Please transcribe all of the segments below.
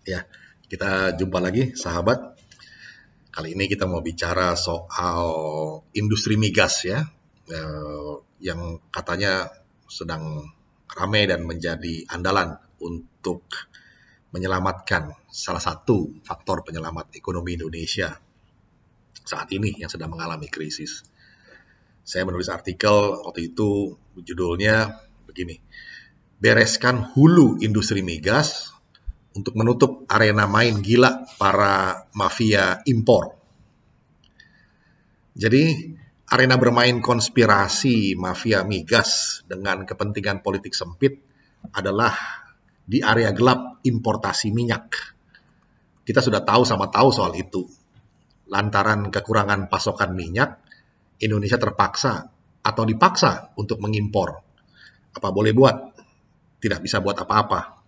Ya, kita jumpa lagi, sahabat. Kali ini kita mau bicara soal industri migas ya, yang katanya sedang ramai dan menjadi andalan untuk menyelamatkan salah satu faktor penyelamat ekonomi Indonesia saat ini yang sedang mengalami krisis. Saya menulis artikel waktu itu judulnya begini, bereskan hulu industri migas untuk menutup arena main gila para mafia impor. Jadi, arena bermain konspirasi mafia migas dengan kepentingan politik sempit adalah di area gelap importasi minyak. Kita sudah tahu soal itu. Lantaran kekurangan pasokan minyak, Indonesia terpaksa atau dipaksa untuk mengimpor. Apa boleh buat? Tidak bisa buat apa-apa.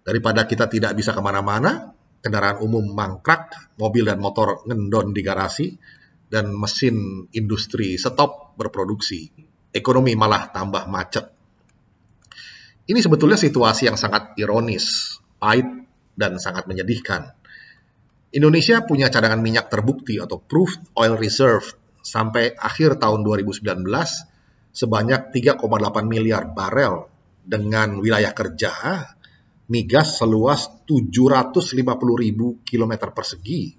Daripada kita tidak bisa kemana-mana, kendaraan umum mangkrak, mobil dan motor ngendon di garasi, dan mesin industri stop berproduksi. Ekonomi malah tambah macet. Ini sebetulnya situasi yang sangat ironis, pahit, dan sangat menyedihkan. Indonesia punya cadangan minyak terbukti atau proved oil reserve sampai akhir tahun 2019 sebanyak 3,8 miliar barel dengan wilayah kerja migas seluas 750.000 km persegi.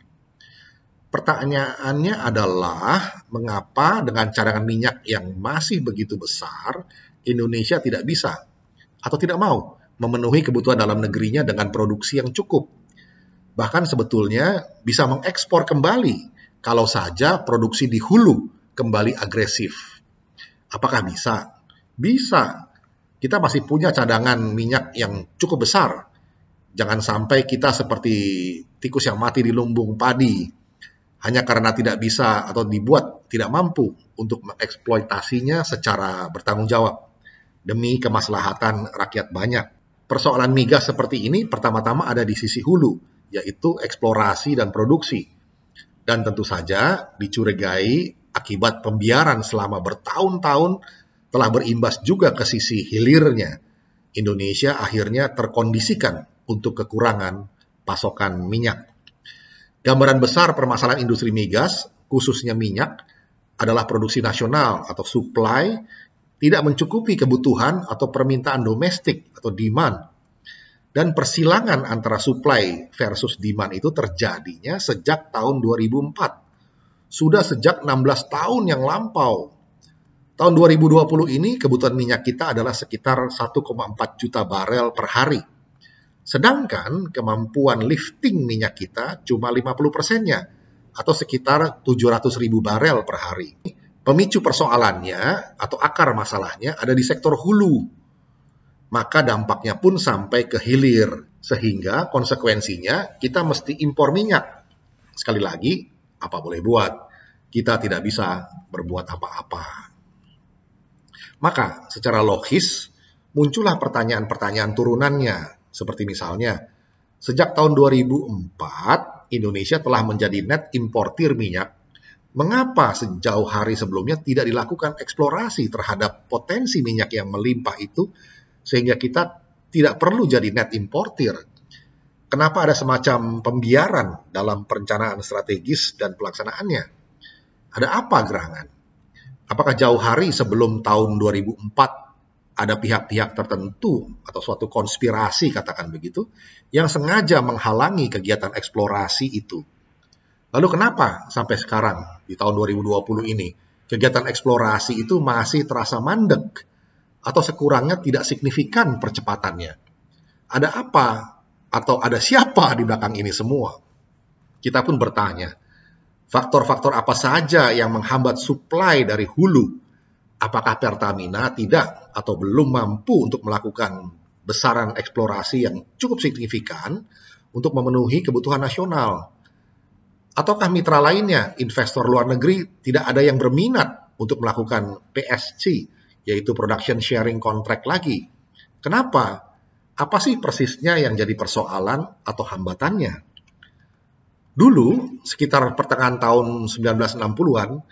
Pertanyaannya adalah, mengapa dengan cadangan minyak yang masih begitu besar, Indonesia tidak bisa atau tidak mau memenuhi kebutuhan dalam negerinya dengan produksi yang cukup. Bahkan sebetulnya bisa mengekspor kembali kalau saja produksi di hulu kembali agresif. Apakah bisa? Bisa. Kita masih punya cadangan minyak yang cukup besar. Jangan sampai kita seperti tikus yang mati di lumbung padi, hanya karena tidak bisa atau dibuat tidak mampu untuk mengeksploitasinya secara bertanggung jawab, demi kemaslahatan rakyat banyak. Persoalan migas seperti ini pertama-tama ada di sisi hulu, yaitu eksplorasi dan produksi. Dan tentu saja dicurigai akibat pembiaran selama bertahun-tahun telah berimbas juga ke sisi hilirnya. Indonesia akhirnya terkondisikan untuk kekurangan pasokan minyak. Gambaran besar permasalahan industri migas, khususnya minyak, adalah produksi nasional atau supply tidak mencukupi kebutuhan atau permintaan domestik atau demand. Dan persilangan antara supply versus demand itu terjadinya sejak tahun 2004. Sudah sejak 16 tahun yang lampau. Tahun 2020 ini kebutuhan minyak kita adalah sekitar 1,4 juta barel per hari. Sedangkan kemampuan lifting minyak kita cuma 50%-nya, atau sekitar 700.000 barel per hari. Pemicu persoalannya atau akar masalahnya ada di sektor hulu. Maka dampaknya pun sampai ke hilir, sehingga konsekuensinya kita mesti impor minyak. Sekali lagi, apa boleh buat? Kita tidak bisa berbuat apa-apa. Maka secara logis muncullah pertanyaan-pertanyaan turunannya, seperti misalnya, sejak tahun 2004 Indonesia telah menjadi net importir minyak. Mengapa sejauh hari sebelumnya tidak dilakukan eksplorasi terhadap potensi minyak yang melimpah itu, sehingga kita tidak perlu jadi net importir? Kenapa ada semacam pembiaran dalam perencanaan strategis dan pelaksanaannya? Ada apa gerangan? Apakah jauh hari sebelum tahun 2004 ada pihak-pihak tertentu atau suatu konspirasi, katakan begitu, yang sengaja menghalangi kegiatan eksplorasi itu? Lalu kenapa sampai sekarang di tahun 2020 ini kegiatan eksplorasi itu masih terasa mandek atau sekurangnya tidak signifikan percepatannya? Ada apa atau ada siapa di belakang ini semua? Kita pun bertanya, faktor-faktor apa saja yang menghambat supply dari hulu? Apakah Pertamina tidak atau belum mampu untuk melakukan besaran eksplorasi yang cukup signifikan untuk memenuhi kebutuhan nasional? Ataukah mitra lainnya, investor luar negeri, tidak ada yang berminat untuk melakukan PSC, yaitu Production Sharing Contract lagi? Kenapa? Apa sih persisnya yang jadi persoalan atau hambatannya? Dulu, sekitar pertengahan tahun 1960-an,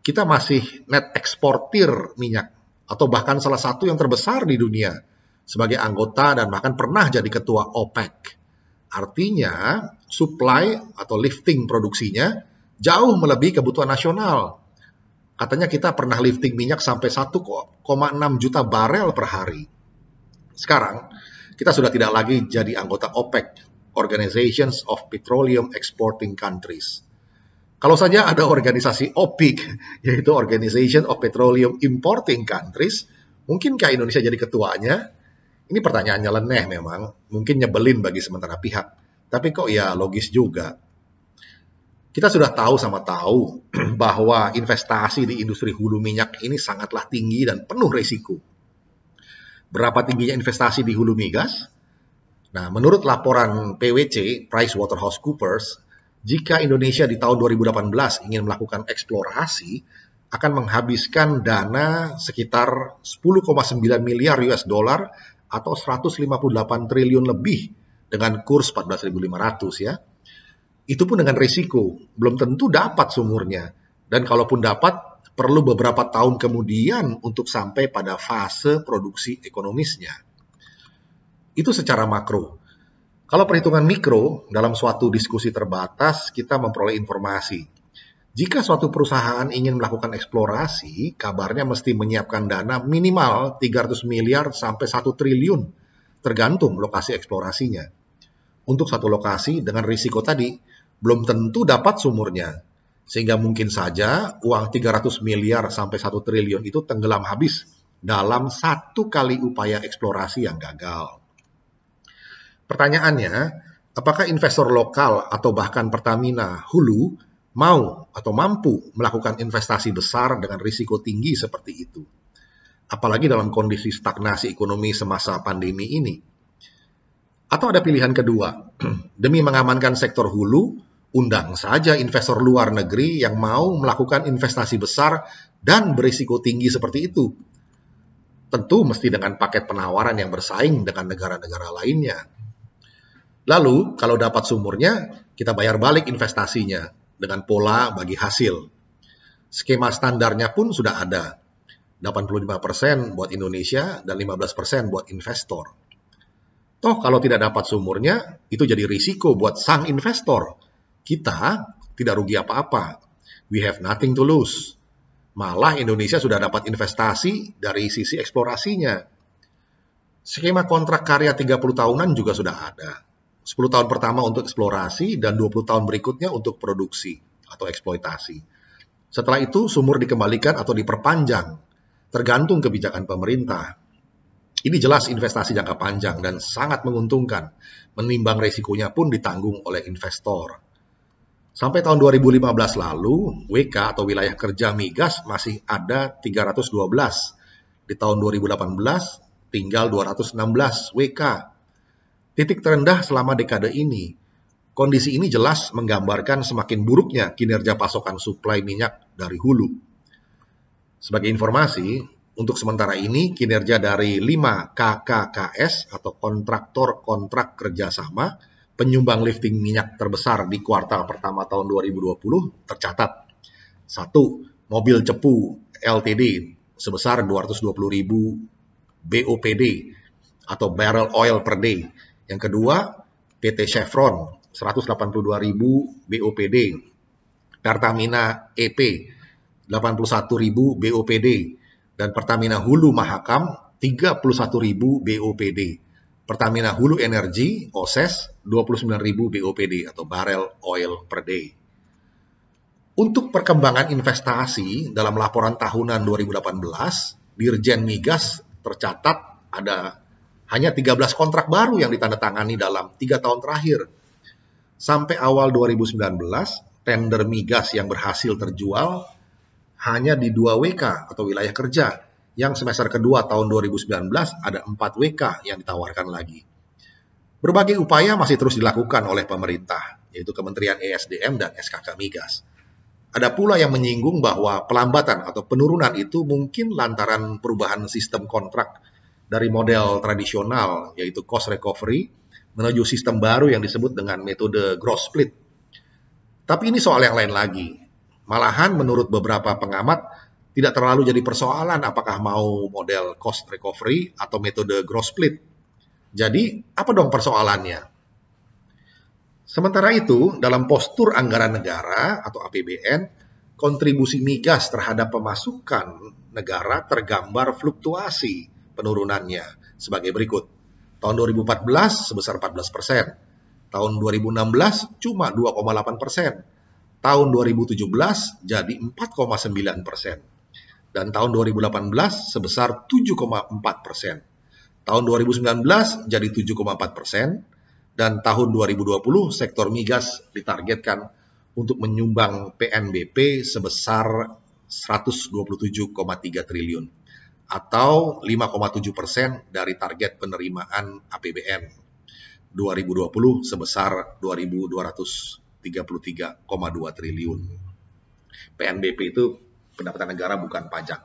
kita masih net eksportir minyak, atau bahkan salah satu yang terbesar di dunia, sebagai anggota dan bahkan pernah jadi ketua OPEC. Artinya, supply atau lifting produksinya jauh melebihi kebutuhan nasional. Katanya kita pernah lifting minyak sampai 1,6 juta barel per hari. Sekarang, kita sudah tidak lagi jadi anggota OPEC, Organizations of Petroleum Exporting Countries. Kalau saja ada organisasi OPEC, yaitu Organization of Petroleum Importing Countries, mungkinkah Indonesia jadi ketuanya? Ini pertanyaan nyeleneh memang, mungkin nyebelin bagi sementara pihak, tapi kok ya logis juga. Kita sudah tahu sama tahu bahwa investasi di industri hulu minyak ini sangatlah tinggi dan penuh risiko. Berapa tingginya investasi di hulu migas? Nah, menurut laporan PwC, PricewaterhouseCoopers, jika Indonesia di tahun 2018 ingin melakukan eksplorasi, akan menghabiskan dana sekitar 10,9 miliar US dollar atau 158 triliun lebih dengan kurs 14.500 ya. Itu pun dengan risiko, belum tentu dapat sumurnya. Dan kalaupun dapat, perlu beberapa tahun kemudian untuk sampai pada fase produksi ekonomisnya. Itu secara makro. Kalau perhitungan mikro, dalam suatu diskusi terbatas, kita memperoleh informasi. Jika suatu perusahaan ingin melakukan eksplorasi, kabarnya mesti menyiapkan dana minimal 300 miliar sampai 1 triliun, tergantung lokasi eksplorasinya. Untuk satu lokasi dengan risiko tadi, belum tentu dapat sumurnya. Sehingga mungkin saja uang 300 miliar sampai 1 triliun itu tenggelam habis dalam satu kali upaya eksplorasi yang gagal. Pertanyaannya, apakah investor lokal atau bahkan Pertamina Hulu mau atau mampu melakukan investasi besar dengan risiko tinggi seperti itu? Apalagi dalam kondisi stagnasi ekonomi semasa pandemi ini. Atau ada pilihan kedua, demi mengamankan sektor hulu, undang saja investor luar negeri yang mau melakukan investasi besar dan berisiko tinggi seperti itu. Tentu mesti dengan paket penawaran yang bersaing dengan negara-negara lainnya. Lalu, kalau dapat sumurnya, kita bayar balik investasinya dengan pola bagi hasil. Skema standarnya pun sudah ada. 85% buat Indonesia dan 15% buat investor. Toh kalau tidak dapat sumurnya, itu jadi risiko buat sang investor. Kita tidak rugi apa-apa. We have nothing to lose. Malah Indonesia sudah dapat investasi dari sisi eksplorasinya. Skema kontrak karya 30 tahunan juga sudah ada. 10 tahun pertama untuk eksplorasi dan 20 tahun berikutnya untuk produksi atau eksploitasi. Setelah itu sumur dikembalikan atau diperpanjang, tergantung kebijakan pemerintah. Ini jelas investasi jangka panjang dan sangat menguntungkan, menimbang resikonya pun ditanggung oleh investor. Sampai tahun 2015 lalu, WK atau wilayah kerja migas masih ada 312. Di tahun 2018, tinggal 216 WK. Titik terendah selama dekade ini. Kondisi ini jelas menggambarkan semakin buruknya kinerja pasokan suplai minyak dari hulu. Sebagai informasi, untuk sementara ini kinerja dari 5 KKKS atau kontraktor kontrak kerjasama penyumbang lifting minyak terbesar di kuartal pertama tahun 2020 tercatat. 1. Mobil Cepu Ltd sebesar 220.000 BOPD atau barrel oil per day. Yang kedua, PT Chevron 182.000 BOPD, Pertamina EP 81.000 BOPD, dan Pertamina Hulu Mahakam 31.000 BOPD. Pertamina Hulu Energi OSES 29.000 BOPD atau barrel oil per day. Untuk perkembangan investasi dalam laporan tahunan 2018, Dirjen Migas tercatat ada hanya 13 kontrak baru yang ditandatangani dalam 3 tahun terakhir. Sampai awal 2019, tender migas yang berhasil terjual hanya di 2 WK atau wilayah kerja. Yang semester kedua tahun 2019 ada 4 WK yang ditawarkan lagi. Berbagai upaya masih terus dilakukan oleh pemerintah, yaitu Kementerian ESDM dan SKK Migas. Ada pula yang menyinggung bahwa pelambatan atau penurunan itu mungkin lantaran perubahan sistem kontrak dari model tradisional, yaitu cost recovery, menuju sistem baru yang disebut dengan metode gross split. Tapi ini soal yang lain lagi. Malahan menurut beberapa pengamat, tidak terlalu jadi persoalan apakah mau model cost recovery atau metode gross split. Jadi, apa dong persoalannya? Sementara itu, dalam postur anggaran negara atau APBN, kontribusi migas terhadap pemasukan negara tergambar fluktuasi penurunannya sebagai berikut. Tahun 2014 sebesar 14%, tahun 2016 cuma 2,8%, tahun 2017 jadi 4,9%, dan tahun 2018 sebesar 7,4%. Tahun 2019 jadi 7,4%, dan tahun 2020 sektor migas ditargetkan untuk menyumbang PNBP sebesar 127,3 triliun atau 5,7% dari target penerimaan APBN 2020 sebesar 2.233,2 triliun. PNBP itu pendapatan negara, bukan pajak.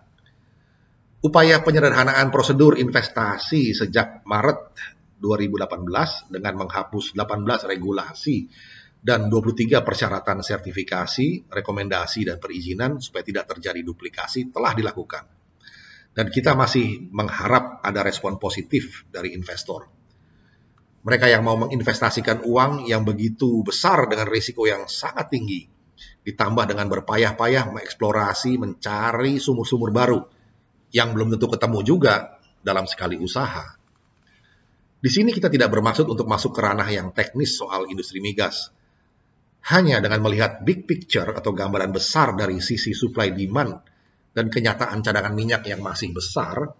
Upaya penyederhanaan prosedur investasi sejak Maret 2018 dengan menghapus 18 regulasi dan 23 persyaratan sertifikasi, rekomendasi, dan perizinan supaya tidak terjadi duplikasi telah dilakukan. Dan kita masih mengharap ada respon positif dari investor. Mereka yang mau menginvestasikan uang yang begitu besar dengan risiko yang sangat tinggi, ditambah dengan berpayah-payah mengeksplorasi, mencari sumur-sumur baru yang belum tentu ketemu juga dalam sekali usaha. Di sini kita tidak bermaksud untuk masuk ke ranah yang teknis soal industri migas. Hanya dengan melihat big picture atau gambaran besar dari sisi supply demand dan kenyataan cadangan minyak yang masih besar,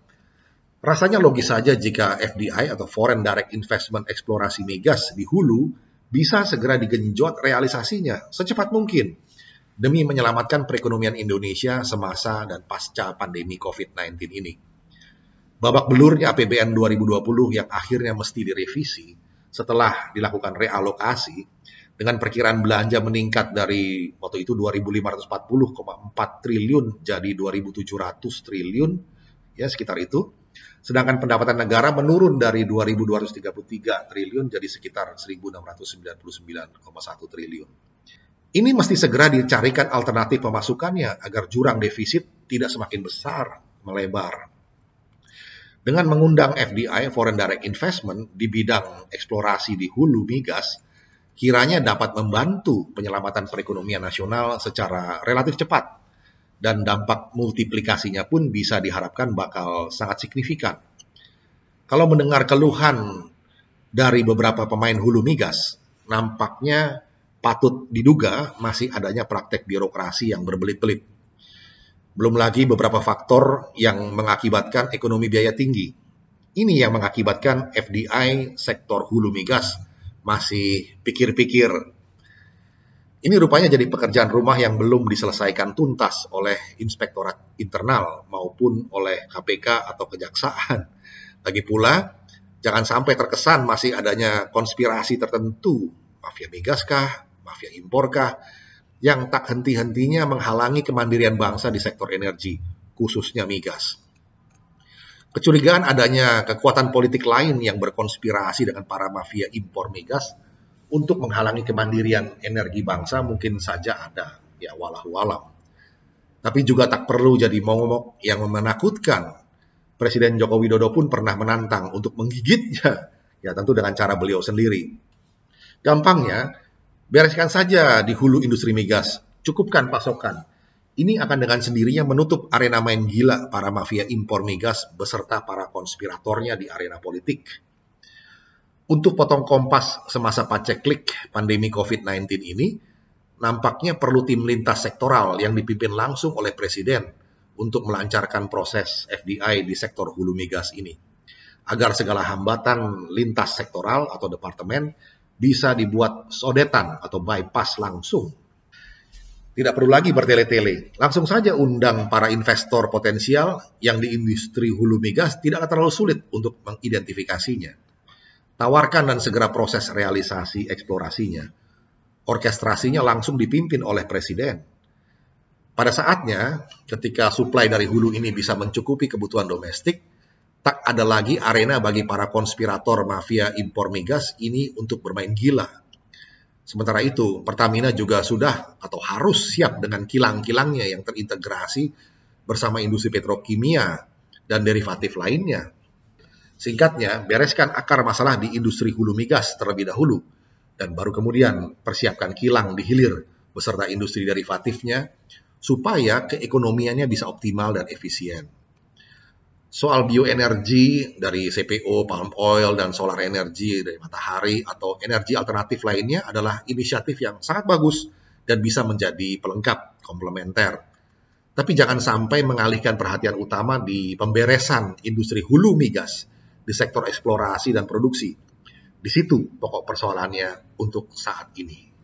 rasanya logis saja jika FDI atau Foreign Direct Investment eksplorasi migas di hulu bisa segera digenjot realisasinya secepat mungkin demi menyelamatkan perekonomian Indonesia semasa dan pasca pandemi COVID-19 ini. Babak belurnya APBN 2020 yang akhirnya mesti direvisi setelah dilakukan realokasi dengan perkiraan belanja meningkat dari waktu itu 2.540,4 triliun jadi 2.700 triliun, ya sekitar itu. Sedangkan pendapatan negara menurun dari 2.233 triliun jadi sekitar 1.699,1 triliun. Ini mesti segera dicarikan alternatif pemasukannya agar jurang defisit tidak semakin besar, melebar. Dengan mengundang FDI, Foreign Direct Investment, di bidang eksplorasi di hulu migas, kiranya dapat membantu penyelamatan perekonomian nasional secara relatif cepat, dan dampak multiplikasinya pun bisa diharapkan bakal sangat signifikan. Kalau mendengar keluhan dari beberapa pemain hulu migas, nampaknya patut diduga masih adanya praktek birokrasi yang berbelit-belit. Belum lagi beberapa faktor yang mengakibatkan ekonomi biaya tinggi. Ini yang mengakibatkan FDI sektor hulu migas masih pikir-pikir. Ini rupanya jadi pekerjaan rumah yang belum diselesaikan tuntas oleh Inspektorat Internal maupun oleh KPK atau Kejaksaan. Lagi pula, jangan sampai terkesan masih adanya konspirasi tertentu, mafia migas kah, mafia impor kah, yang tak henti-hentinya menghalangi kemandirian bangsa di sektor energi, khususnya migas. Kecurigaan adanya kekuatan politik lain yang berkonspirasi dengan para mafia impor migas untuk menghalangi kemandirian energi bangsa mungkin saja ada, ya walau alam. Tapi juga tak perlu jadi momok yang menakutkan. Presiden Joko Widodo pun pernah menantang untuk menggigitnya, ya tentu dengan cara beliau sendiri. Gampangnya, bereskan saja di hulu industri migas, cukupkan pasokan. Ini akan dengan sendirinya menutup arena main gila para mafia impor migas beserta para konspiratornya di arena politik. Untuk potong kompas semasa paceklik pandemi COVID-19 ini, nampaknya perlu tim lintas sektoral yang dipimpin langsung oleh Presiden untuk melancarkan proses FDI di sektor hulu migas ini, agar segala hambatan lintas sektoral atau departemen bisa dibuat sodetan atau bypass langsung. Tidak perlu lagi bertele-tele, langsung saja undang para investor potensial yang di industri hulu migas tidak terlalu sulit untuk mengidentifikasinya. Tawarkan dan segera proses realisasi eksplorasinya. Orkestrasinya langsung dipimpin oleh Presiden. Pada saatnya, ketika suplai dari hulu ini bisa mencukupi kebutuhan domestik, tak ada lagi arena bagi para konspirator mafia impor migas ini untuk bermain gila. Sementara itu, Pertamina juga sudah atau harus siap dengan kilang-kilangnya yang terintegrasi bersama industri petrokimia dan derivatif lainnya. Singkatnya, bereskan akar masalah di industri hulu migas terlebih dahulu, dan baru kemudian persiapkan kilang di hilir beserta industri derivatifnya supaya keekonomiannya bisa optimal dan efisien. Soal bioenergi dari CPO, palm oil, dan solar energi dari matahari atau energi alternatif lainnya adalah inisiatif yang sangat bagus dan bisa menjadi pelengkap, komplementer. Tapi jangan sampai mengalihkan perhatian utama di pemberesan industri hulu migas di sektor eksplorasi dan produksi. Di situ pokok persoalannya untuk saat ini.